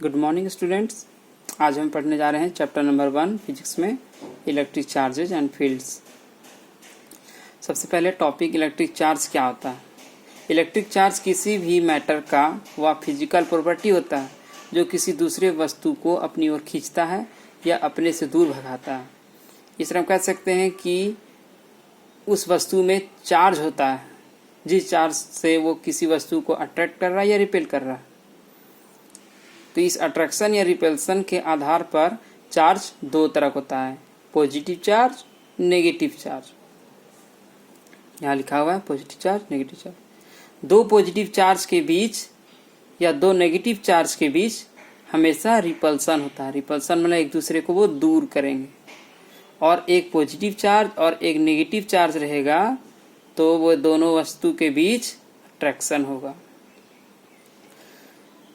Good morning students. आज हम पढ़ने जा रहे हैं चैप्टर नंबर 1 फिजिक्स में इलेक्ट्रिक चार्जेज एंड फील्ड्स। सबसे पहले टॉपिक इलेक्ट्रिक चार्ज क्या होता है। इलेक्ट्रिक चार्ज किसी भी मैटर का वह फिजिकल प्रॉपर्टी होता है जो किसी दूसरे वस्तु को अपनी ओर खींचता है या अपने से दूर भगाता है। इस तरह हम कह सकते हैं कि उस वस्तु में चार्ज होता है जिस चार्ज से वो किसी वस्तु को अट्रैक्ट कर रहा है या रिपेल कर रहा है। तो इस अट्रैक्शन या रिपल्सन के आधार पर चार्ज दो तरह का होता है, पॉजिटिव चार्ज, नेगेटिव चार्ज। यहाँ लिखा हुआ है पॉजिटिव चार्ज, नेगेटिव चार्ज। दो पॉजिटिव चार्ज के बीच या दो नेगेटिव चार्ज के बीच हमेशा रिपल्सन होता है। रिपल्सन मतलब एक दूसरे को वो दूर करेंगे। और एक पॉजिटिव चार्ज और एक नेगेटिव चार्ज रहेगा तो वो दोनों वस्तु के बीच अट्रैक्शन होगा।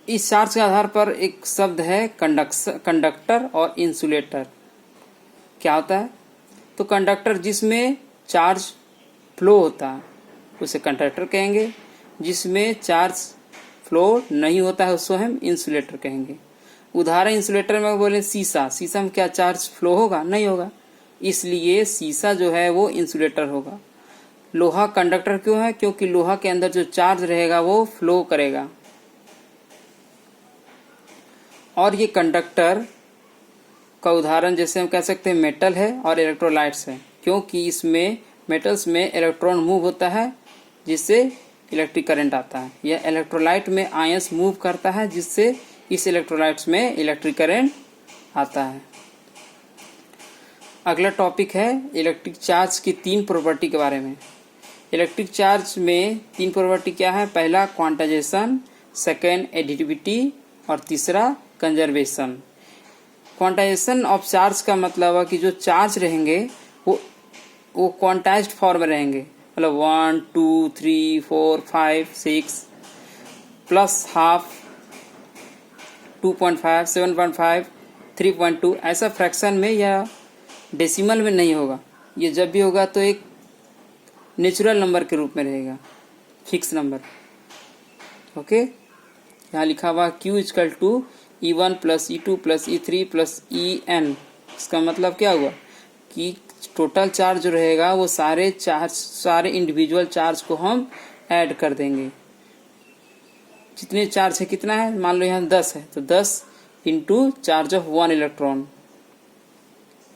इस चार्ज के आधार पर एक शब्द है कंडक्टर और इंसुलेटर। क्या होता है? तो कंडक्टर जिसमें चार्ज फ्लो होता है उसे कंडक्टर कहेंगे, जिसमें चार्ज फ्लो नहीं होता है उसको हम इंसुलेटर कहेंगे। उदाहरण इंसुलेटर में बोले शीशा में क्या चार्ज फ्लो होगा? नहीं होगा, इसलिए शीशा जो है वो इंसुलेटर होगा। लोहा कंडक्टर क्यों है? क्योंकि लोहा के अंदर जो चार्ज रहेगा वो फ्लो करेगा। और ये कंडक्टर का उदाहरण जैसे हम कह सकते हैं मेटल है और इलेक्ट्रोलाइट्स है, क्योंकि इसमें मेटल्स में इलेक्ट्रॉन मूव होता है जिससे इलेक्ट्रिक करंट आता है, या इलेक्ट्रोलाइट में आयंस मूव करता है जिससे इस इलेक्ट्रोलाइट्स में इलेक्ट्रिक करंट आता है। अगला टॉपिक है इलेक्ट्रिक चार्ज की तीन प्रॉपर्टी के बारे में। इलेक्ट्रिक चार्ज में तीन प्रॉपर्टी क्या है? पहला क्वांटाइजेशन, सेकेंड एडिटिविटी और तीसरा कंजर्वेशन। क्वांटाइजेशन ऑफ चार्ज का मतलब है कि जो चार्ज रहेंगे वो क्वांटाइज्ड फॉर्म में रहेंगे, मतलब 1 2 3 4 5 6 प्लस हाफ 2.5 7.5 3.2 ऐसा फ्रैक्शन में या डेसिमल में नहीं होगा। ये जब भी होगा तो एक नेचुरल नंबर के रूप में रहेगा, फिक्स नंबर। ओके, यहाँ लिखा हुआ Q equal to E1 plus E2 plus E3 plus EN। इसका मतलब क्या हुआ कि टोटल चार्ज जो रहेगा वो सारे इंडिविजुअल चार्ज को हम ऐड कर देंगे। जितने चार्ज है कितना है? मान लो यहाँ 10 है तो 10 into charge of 1 electron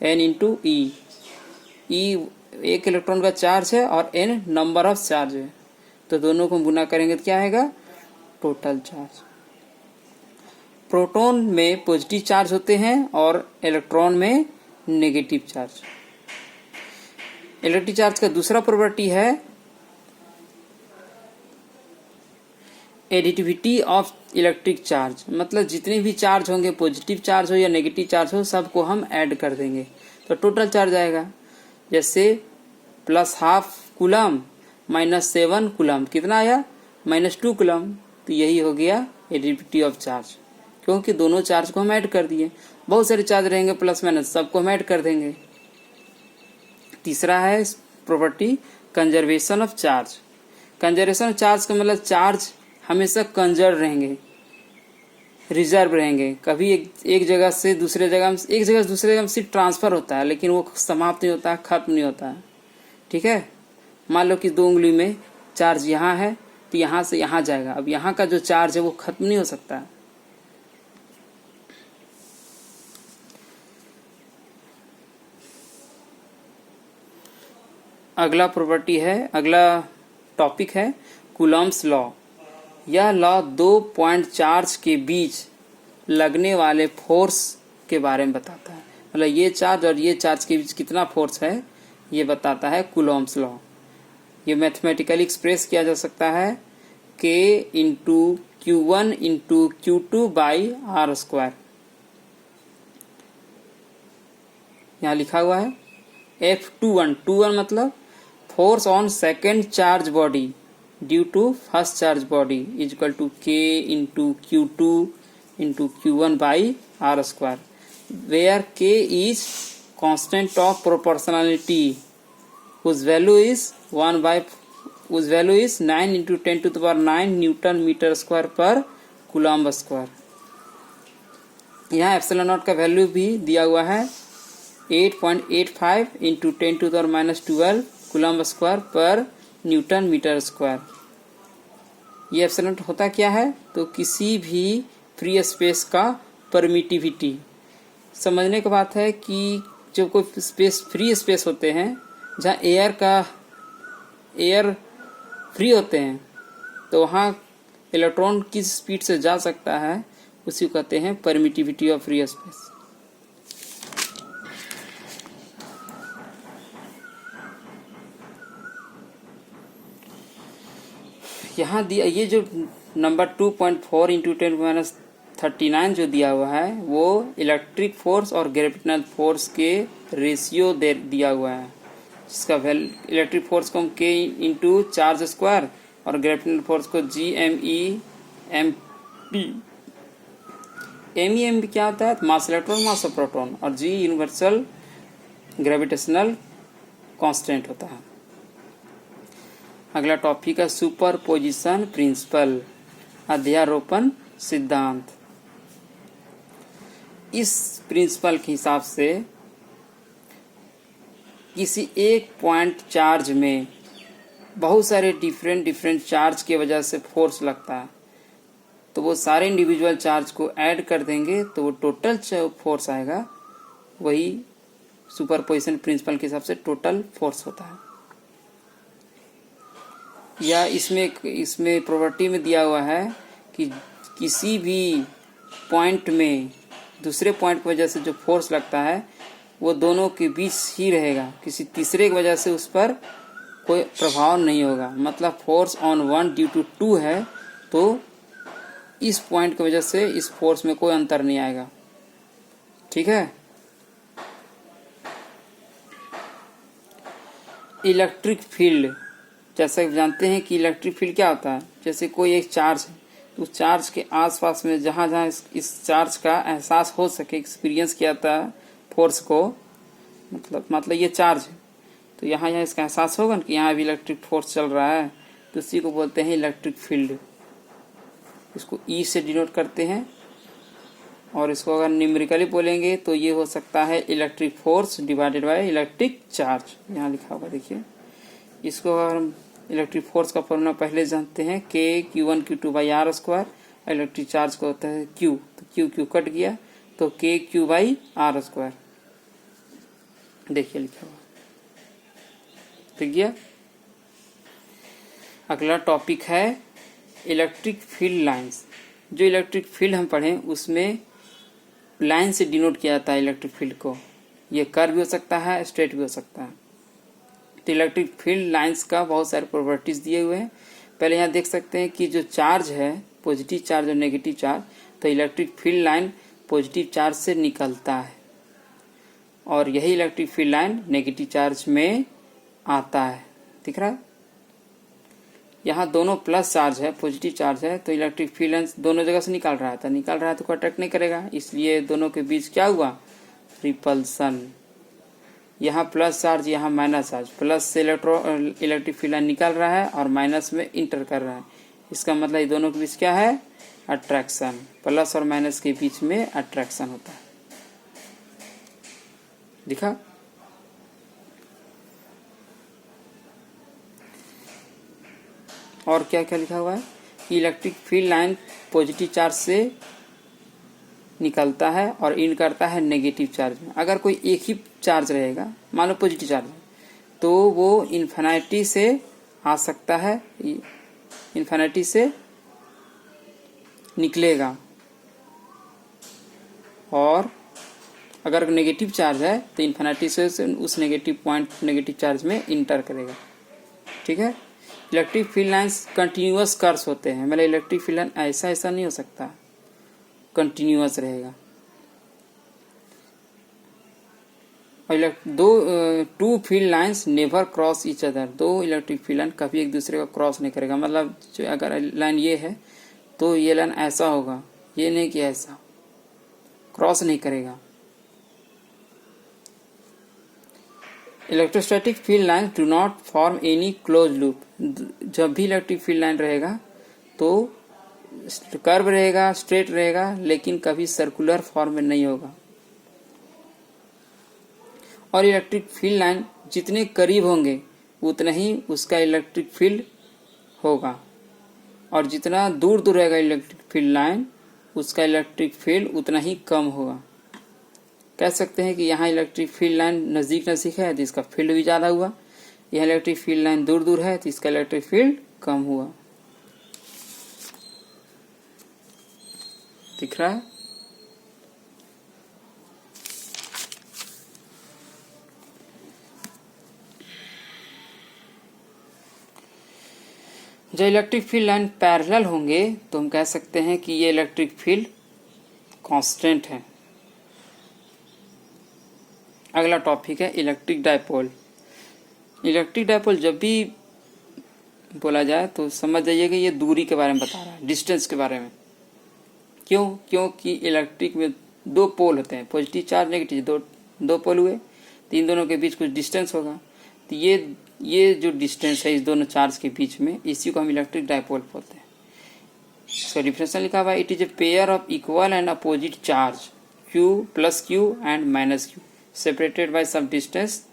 N into E। एक इलेक्ट्रॉन का चार्ज है और N नंबर ऑफ चार्ज है, तो दोनों को गुना करेंगे तो क्या आएगा? Total charge. प्रोटॉन में पॉजिटिव चार्ज होते हैं और इलेक्ट्रॉन में नेगेटिव चार्ज। इलेक्ट्रिक चार्ज का दूसरा प्रॉपर्टी है एडिटिविटी ऑफ इलेक्ट्रिक चार्ज, मतलब जितने भी चार्ज होंगे, पॉजिटिव चार्ज हो या नेगेटिव चार्ज हो, सबको हम ऐड कर देंगे तो टोटल चार्ज आएगा। जैसे plus half coulomb minus 7 coulomb कितना आया? -2 कूलम। तो यही हो गया एडिटिविटी ऑफ चार्ज, क्योंकि दोनों चार्ज को हम ऐड कर दिए। बहुत सारे चार्ज रहेंगे प्लस माइनस, सबको हम ऐड कर देंगे। तीसरा है property conservation of charge. Conservation of charge का मतलब चार्ज हमेशा कंजर्व रहेंगे, रिजर्व रहेंगे। कभी एक जगह से दूसरे जगह में सिर्फ ट्रांसफर होता है, लेकिन वो समाप्त नहीं होता है, खत्म नहीं होता है। ठीक है, मान लो कि 2 उंगली में चार्ज यहाँ है तो यहाँ से यहाँ जाएगा। अब यहाँ का जो चार्ज है वो खत्म नहीं हो सकता है। अगला टॉपिक है कूलम्स लॉ। यह लॉ 2 पॉइंट चार्ज के बीच लगने वाले फोर्स के बारे में बताता है, मतलब ये चार्ज और ये चार्ज के बीच कितना फोर्स है ये बताता है कूलम्स लॉ। ये मैथमेटिकली एक्सप्रेस किया जा सकता है K into Q1 into Q2 by R square. यहाँ लिखा हुआ है F21 मतलब force on second charge body due to first charge body is equal to K into Q2 into Q1 by R square, where K is constant of proportionality whose value is 9 × 10⁹ newton metre square पर coulomb square. यहाँ epsilon naught का value भी दिया हुआ है 8.85 into 10⁻12 coulomb square पर Newton metre square. ये epsilon not होता क्या है? तो किसी भी फ्री स्पेस का परमिटिविटी। समझने की बात है कि जो कोई स्पेस फ्री स्पेस होते हैं जहाँ एयर फ्री होते हैं तो वहाँ इलेक्ट्रॉन किस स्पीड से जा सकता है उसी को कहते हैं परमिटिविटी ऑफ फ्री स्पेस। यहाँ दिया ये जो नंबर 2.4 इंटू 10⁻39 जो दिया हुआ है वो इलेक्ट्रिक फोर्स और ग्रेविटेशनल फोर्स के रेशियो दिया हुआ है, जिसका इलेक्ट्रिक फोर्स को हम के इंटू चार्ज स्क्वायर और ग्रेविटेशनल फोर्स को GME/MP। MEM क्या होता है? मास इलेक्ट्रॉन मास ऑफ प्रोटॉन, और G यूनिवर्सल ग्रेविटेशनल कांस्टेंट होता है। अगला टॉपिक है सुपरपोजिशन प्रिंसिपल, अध्यारोपण सिद्धांत। इस प्रिंसिपल के हिसाब से किसी एक पॉइंट चार्ज में बहुत सारे डिफरेंट चार्ज की वजह से फोर्स लगता है, तो वो सारे इंडिविजुअल चार्ज को ऐड कर देंगे तो वो टोटल फोर्स आएगा, वही सुपरपोजिशन प्रिंसिपल के हिसाब से टोटल फोर्स होता है। या इसमें प्रॉपर्टी में दिया हुआ है कि किसी भी पॉइंट में दूसरे पॉइंट की वजह से जो फोर्स लगता है वो दोनों के बीच ही रहेगा, किसी तीसरे की वजह से उस पर कोई प्रभाव नहीं होगा। मतलब फोर्स ऑन 1 ड्यू टू 2 है तो इस पॉइंट की वजह से इस फोर्स में कोई अंतर नहीं आएगा। ठीक है। इलेक्ट्रिक फील्ड, जैसा कि जानते हैं कि इलेक्ट्रिक फील्ड क्या होता है, जैसे कोई एक चार्ज है तो उस चार्ज के आसपास में जहाँ जहाँ इस चार्ज का एहसास हो सके, एक्सपीरियंस किया था फोर्स को, मतलब ये चार्ज है तो यहाँ इसका एहसास होगा कि यहाँ भी इलेक्ट्रिक फोर्स चल रहा है, तो इसी को बोलते हैं इलेक्ट्रिक फील्ड। इसको ई से डिनोट करते हैं, और इसको अगर न्यूमेरिकली बोलेंगे तो ये हो सकता है electric force divided by electric charge. यहाँ लिखा हुआ देखिए। इसको अगर हम इलेक्ट्रिक फोर्स का फॉर्मूला पहले जानते हैं Q1 Q2 by R square, electric charge का होता है Q, तो Q कट गया तो KQ बाई आर स्क्वायर। देखिए लिखा हुआ ठीक गया। अगला टॉपिक है इलेक्ट्रिक फील्ड लाइंस। जो इलेक्ट्रिक फील्ड हम पढ़ें उसमें लाइन से डिनोट किया जाता है इलेक्ट्रिक फील्ड को। ये कर्व भी हो सकता है, स्ट्रेट भी हो सकता है। तो इलेक्ट्रिक फील्ड लाइंस का बहुत सारे प्रॉपर्टीज दिए हुए हैं। पहले यहाँ देख सकते हैं कि जो चार्ज है पॉजिटिव चार्ज और नेगेटिव चार्ज, तो electric field line positive charge से निकलता है और यही electric field line negative charge में आता है। दिख रहा है? यहाँ दोनों प्लस चार्ज है, पॉजिटिव चार्ज है, तो इलेक्ट्रिक फील्ड लाइन दोनों जगह से निकल रहा है, तो कोई अट्रैक्ट नहीं करेगा, इसलिए दोनों के बीच क्या हुआ? रिपल्सन। यहाँ प्लस चार्ज, यहाँ माइनस चार्ज, प्लस से इलेक्ट्रिक फील्ड लाइन निकल रहा है और माइनस में इंटर कर रहा है। इसका मतलब ये दोनों के बीच क्या है? अट्रैक्शन। प्लस और माइनस के बीच में अट्रैक्शन होता है। दिखा? और क्या क्या लिखा हुआ है कि electric field line positive charge से निकलता है और इन करता है नेगेटिव चार्ज में। अगर कोई एक ही चार्ज रहेगा, मान लो पॉजिटिव चार्ज, तो वो इन्फिनिटी से आ सकता है, इन्फिनिटी से निकलेगा, और अगर नेगेटिव चार्ज है तो इन्फिनिटी से उस नेगेटिव पॉइंट नेगेटिव चार्ज में इंटर करेगा। ठीक है। Electric field lines continuous curves होते हैं, मतलब इलेक्ट्रिक फील्ड लाइन ऐसा नहीं हो सकता, कंटिन्यूअस रहेगा। और two field lines never cross each other, दो इलेक्ट्रिक फील्ड लाइन कभी एक दूसरे को क्रॉस नहीं करेगा। मतलब जो अगर लाइन ये है तो ये लाइन ऐसा होगा, ये नहीं कि ऐसा, क्रॉस नहीं करेगा। Electrostatic field line do not form any close loop. जब भी इलेक्ट्रिक फील्ड लाइन रहेगा तो कर्व रहेगा, स्ट्रेट रहेगा, लेकिन कभी सर्कुलर फॉर्म में नहीं होगा। और इलेक्ट्रिक फील्ड लाइन जितने करीब होंगे उतना ही उसका इलेक्ट्रिक फील्ड होगा, और जितना दूर दूर रहेगा इलेक्ट्रिक फील्ड लाइन उसका इलेक्ट्रिक फील्ड उतना ही कम होगा। कह सकते हैं कि यहाँ इलेक्ट्रिक फील्ड लाइन नज़दीक नज़दीक है तो इसका फील्ड भी ज़्यादा हुआ, यह इलेक्ट्रिक फील्ड लाइन दूर दूर है तो इसका इलेक्ट्रिक फील्ड कम हुआ। दिख रहा है? जब इलेक्ट्रिक फील्ड लाइन पैरेलल होंगे तो हम कह सकते हैं कि ये इलेक्ट्रिक फील्ड कांस्टेंट है। अगला टॉपिक है इलेक्ट्रिक डायपोल। इलेक्ट्रिक डायपोल जब भी बोला जाए तो समझ जाइए कि ये दूरी के बारे में बता रहा है, डिस्टेंस के बारे में। क्यों? क्योंकि इलेक्ट्रिक में दो पोल होते हैं, पॉजिटिव चार्ज नेगेटिव, दो पोल हुए तो इन दोनों के बीच कुछ डिस्टेंस होगा। तो ये जो डिस्टेंस है इस दोनों चार्ज के बीच में, इसी को हम इलेक्ट्रिक डायपोल बोलते हैं। इसका डिफरेंशियल लिखा हुआ है, it is a pair of equal and opposite charge Q plus Q and minus Q separated by some distance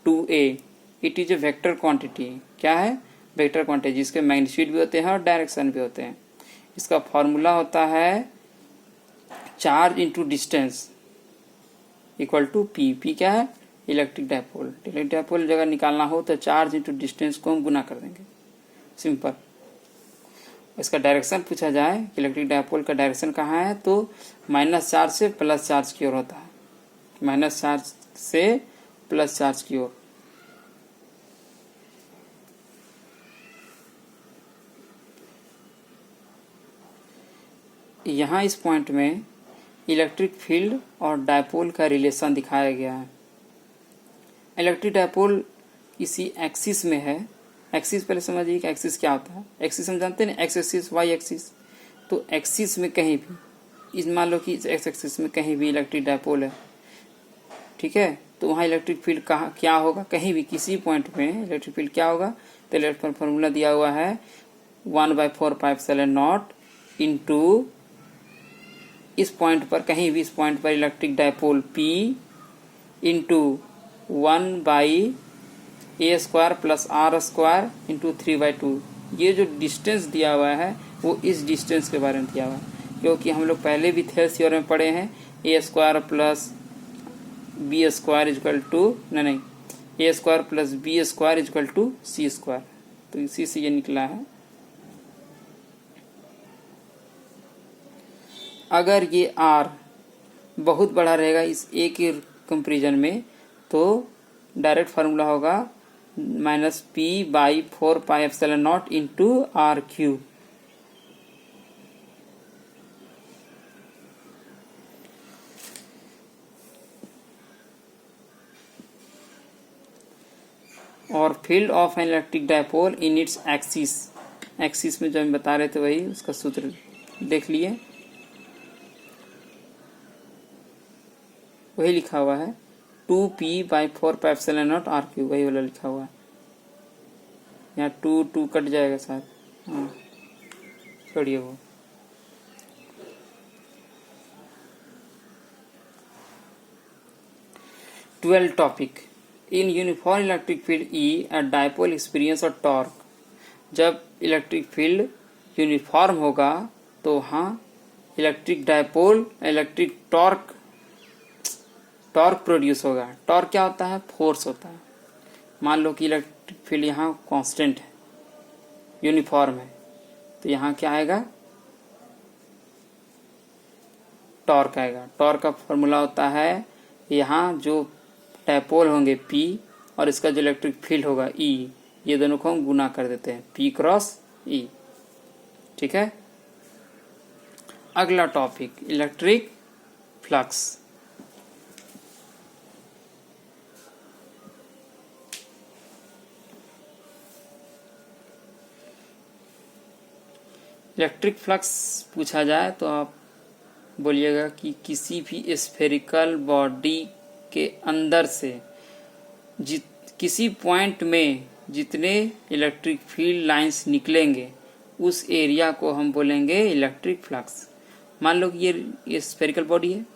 2a। It is a vector quantity. क्या है? वेक्टर क्वांटिटी, जिसके मैग्नीट्यूड भी होते हैं और डायरेक्शन भी होते हैं। इसका फॉर्मूला होता है charge into distance equal to P। P क्या है? Electric dipole. इलेक्ट्रिक डायपोल जगह निकालना हो तो चार्ज इंटू डिस्टेंस को हम गुना कर देंगे, सिंपल। इसका डायरेक्शन पूछा जाए, इलेक्ट्रिक डायपोल का डायरेक्शन कहाँ है, तो माइनस चार्ज से प्लस चार्ज की ओर होता है, माइनस चार्ज से प्लस चार्ज की ओर। यहाँ इस पॉइंट में इलेक्ट्रिक फील्ड और डायपोल का रिलेशन दिखाया गया है। इलेक्ट्रिक डायपोल किसी एक्सिस में है। एक्सिस पहले समझिए कि एक्सिस क्या होता है। एक्सिस हम जानते हैं ना, एक्स एक्सिस, वाई एक्सिस। तो एक्सिस में कहीं भी, इस मान लो कि एक्स एक्सिस में कहीं भी इलेक्ट्रिक डायपोल है, ठीक है, तो वहाँ इलेक्ट्रिक फील्ड कहाँ क्या होगा, कहीं भी किसी पॉइंट में इलेक्ट्रिक फील्ड क्या होगा। तो इलेक्ट्रिक फॉर्मूला दिया हुआ है 1/4πε0 इंटू इस पॉइंट पर, कहीं भी इस पॉइंट पर electric dipole P into 1/a² plus r² into 3/2। ये जो डिस्टेंस दिया हुआ है वो इस डिस्टेंस के बारे में दिया हुआ है, क्योंकि हम लोग पहले भी थेल्स थ्योरम में पढ़े हैं a² plus b² equal to नहीं a² plus b² equal to c²। तो इसी से ये निकला है। अगर ये r बहुत बड़ा रहेगा इस a के कंपेरिजन में तो डायरेक्ट फार्मूला होगा -p/4πε0 इंटू r³ और field of an electric dipole in its axis. Axis में जो हम बता रहे थे वही उसका सूत्र देख लिए, वही लिखा हुआ है 2p/4πε0 r³, वही वाला लिखा हुआ है। यहाँ 2 कट जाएगा शायद, हाँ छोड़िए वो। Twelfth topic, in uniform electric field E a dipole experience और टॉर्क। जब इलेक्ट्रिक फील्ड यूनिफॉर्म होगा तो वहाँ electric dipole electric torque produce होगा। टॉर्क क्या होता है? फोर्स होता है। मान लो कि इलेक्ट्रिक फील्ड यहाँ कांस्टेंट है, यूनिफॉर्म है, तो यहाँ क्या आएगा? टॉर्क आएगा। टॉर्क का फॉर्मूला होता है, यहाँ जो डायपोल होंगे P और इसका जो इलेक्ट्रिक फील्ड होगा E, ये दोनों को हम गुना कर देते हैं P क्रॉस E। ठीक है। अगला topic electric flux. Electric flux पूछा जाए तो आप बोलिएगा कि किसी भी स्फेरिकल बॉडी के अंदर से किसी पॉइंट में जितने इलेक्ट्रिक फील्ड लाइंस निकलेंगे उस एरिया को हम बोलेंगे इलेक्ट्रिक फ्लक्स। मान लो कि ये स्फेरिकल बॉडी है,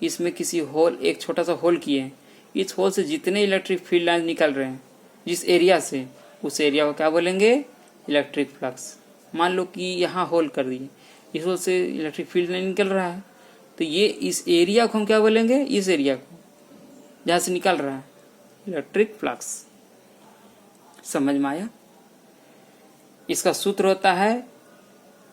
इसमें किसी होल, एक छोटा सा होल किए हैं, इस होल से जितने इलेक्ट्रिक फील्ड लाइन निकल रहे हैं जिस एरिया से, उस एरिया को क्या बोलेंगे, इलेक्ट्रिक फ्लक्स। मान लो कि यहाँ होल कर दिए, इस होल से इलेक्ट्रिक फील्ड लाइन निकल रहा है, तो ये इस एरिया को हम क्या बोलेंगे, इस एरिया को जहाँ से निकल रहा है, इलेक्ट्रिक फ्लक्स। समझ में आया? इसका सूत्र होता है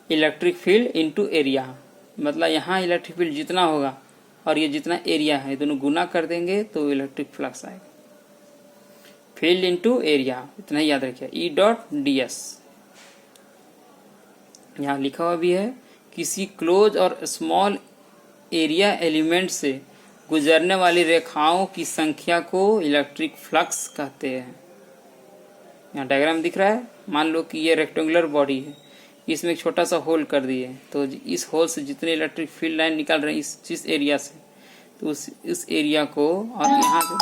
इलेक्ट्रिक फील्ड इनटू एरिया। मतलब यहाँ इलेक्ट्रिक फील्ड जितना होगा और ये जितना एरिया है, दोनों गुना कर देंगे तो इलेक्ट्रिक फ्लक्स आएगा। फील्ड इनटू एरिया, इतना ही याद रखिए, ई डॉट डी एस। यहाँ लिखा हुआ भी है, किसी क्लोज और स्मॉल एरिया एलिमेंट से गुजरने वाली रेखाओं की संख्या को इलेक्ट्रिक फ्लक्स कहते हैं। यहाँ डायग्राम दिख रहा है, मान लो कि ये रेक्टेंगुलर बॉडी है, इसमें एक छोटा सा होल कर दिए, तो इस होल से जितने इलेक्ट्रिक फील्ड लाइन निकल रहे हैं जिस एरिया से, तो उस एरिया को, और यहाँ से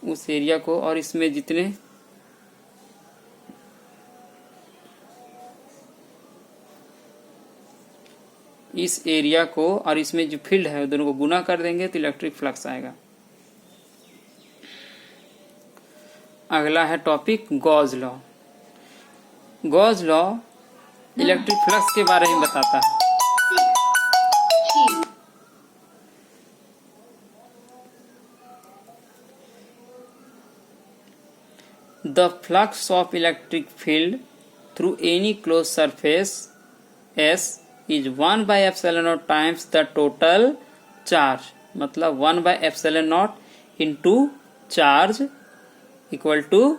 उस एरिया को, और इसमें जितने इस एरिया को और इसमें जो फील्ड है दोनों को गुना कर देंगे तो इलेक्ट्रिक फ्लक्स आएगा। अगला है topic Gauss law. Gauss law electric flux के बारे में बताता है। The flux of electric field through any closed surface S is 1 by epsilon naught times the total charge। मतलब 1 by epsilon naught into charge equal to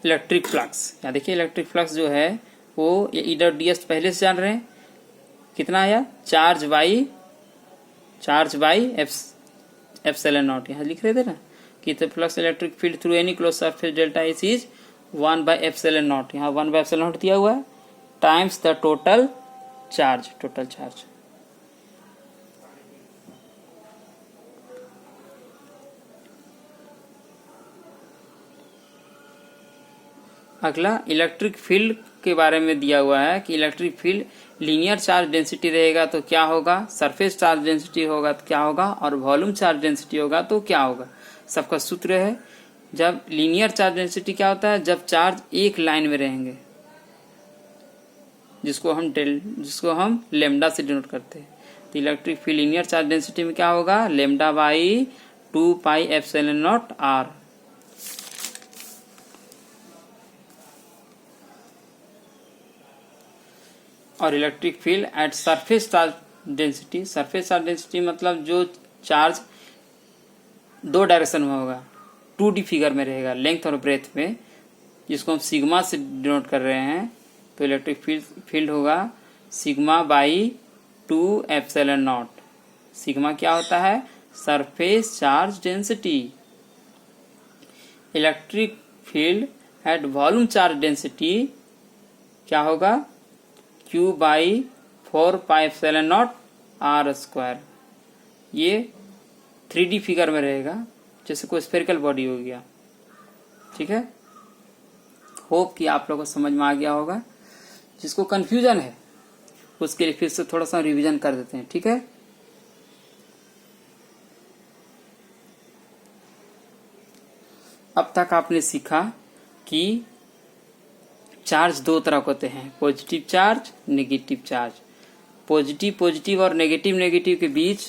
electric flux. यहाँ देखिए electric flux जो है वो ये ई डॉट डी एस पहले से जान रहे हैं, कितना आया, चार्ज बाई एप्सिलॉन नॉट। यहाँ लिख रहे थे ना कि the flux electric field through any close surface delta S is 1 by epsilon not. यहाँ 1 by एप्सिलॉन नॉट दिया हुआ है, टाइम्स द टोटल चार्ज। अगला इलेक्ट्रिक फील्ड के बारे में दिया हुआ है कि electric field linear charge density रहेगा तो क्या होगा, सरफेस चार्ज डेंसिटी होगा तो क्या होगा, और वॉल्यूम चार्ज डेंसिटी होगा तो क्या होगा। सबका सूत्र है, जब लीनियर चार्ज डेंसिटी क्या होता है, जब चार्ज एक लाइन में रहेंगे, जिसको हम लेमडा से डिनोट करते हैं। तो electric field linear charge density में क्या होगा, lambda by 2 pi epsilon naught R. और electric field at surface charge density मतलब जो चार्ज दो डायरेक्शन में होगा, 2D फिगर में रहेगा, लेंथ और ब्रेथ में, जिसको हम सिग्मा से डिनोट कर रहे हैं। तो इलेक्ट्रिक फील्ड होगा sigma by 2 epsilon naught. Sigma क्या होता है, surface charge density. Electric field at volume charge density क्या होगा, Q by 4 pi epsilon naught R square. ये 3D फिगर में रहेगा, जैसे कोई स्फेरिकल बॉडी हो गया। ठीक है, होप कि आप लोगों को समझ में आ गया होगा। जिसको कंफ्यूजन है उसके लिए फिर से थोड़ा सा रिवीजन कर देते हैं। ठीक है, अब तक आपने सीखा कि चार्ज दो तरह के होते हैं, positive charge, negative charge. Positive और नेगेटिव के बीच